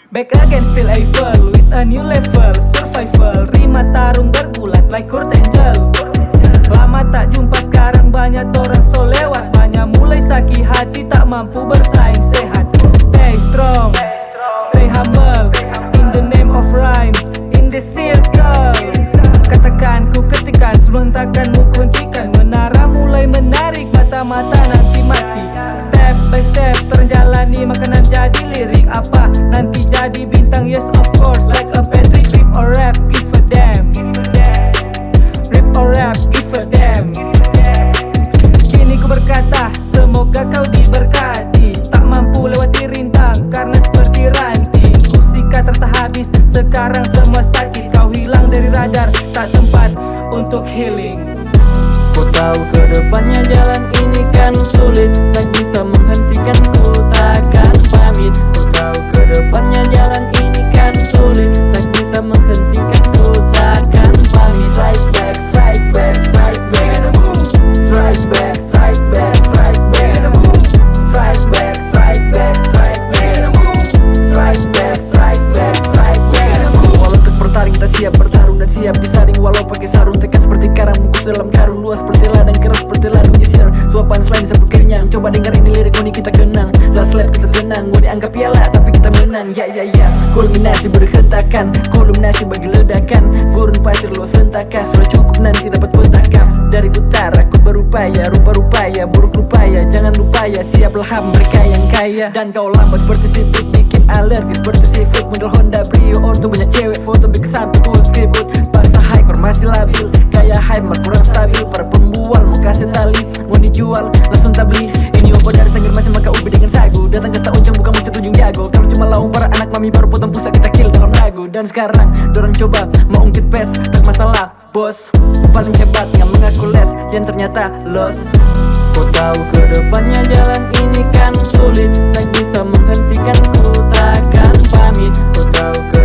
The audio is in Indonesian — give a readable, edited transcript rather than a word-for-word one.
Back again still Eiffel with a new level survival. Rima tarung bergulat like Kurt Angel. Lama tak jumpa sekarang banyak orang so lewat. Banyak mulai sakit hati tak mampu bersaing sehat. Stay strong, stay humble in the name of rhyme, in the circle. Katakan ku ketikan sebelum hentakanmu ku hentikan. Menara mulai menarik, mata-mata nanti mati. Step by step terjalani, makanan jadi lirik. Apa nanti jadi bintang? Yes of course, like a Patrick. Rip or rap, give a damn. Rip or rap, give a damn. Kini ku berkata, semoga kau diberkati. Tak mampu lewati rintang karena seperti ranting. Ku sikat tak habis, sekarang semua sakit. Kau hilang dari radar, tak sempat untuk healing. Ku tahu ke depannya jalan ini kan sulit, tak bisa menghentikan ku takkan pamit. Ku tahu ke depannya jalan ini kan sulit, tak bisa menghentikan ku takkan pamit. Strike back, strike back, strike back, strike back, strike back, strike back, strike back, strike back, strike back, strike back, strike back, strike back. Walau untuk bertaring kita siap bertarung dan siap disaring. Walau pakai sarung tekan seperti karang, bungkus dalam karung. Luas seperti ladang, keras seperti ladung nyisir. Suapan selain disebut kenyang. Coba dengar ini lirik unik kita kenang. Last lap kita tenang, mau dianggap piala tapi kita menang. Ya ya ya, kulminasi berhentakan, kulminasi bagi ledakan. Gurun pasir luas rentakan, sudah cukup nanti dapat petaka. Dari utara ku berupaya, rupa-rupaya, buruk rupaya. Jangan lupa ya, siaplah mereka yang kaya. Dan kau lambat seperti sipit, bikin alergi seperti seafood. Model Honda Brio, orto banyak cewek, foto bikin sampai cool skribut. Paksa high, kor masih labil, kayak hyper kurang stabil. Para pembual mau kasih tali, mau dijual, langsung tak beli. Ini opo dari sanggar masih maka ubi dengan sagu. Datang ke uncang bukan mesti tunjung jago. Kalau cuma laung para anak mami baru potong pusat kita kill dalam lagu. Dan sekarang dorang coba mau ungkit pes, tak masalah bos. Paling hebat yang mengaku les, yang ternyata los. Ku tahu ke depannya jalan ini kan sulit, tak bisa menghentikan ku takkan pamit. Ku tahu ke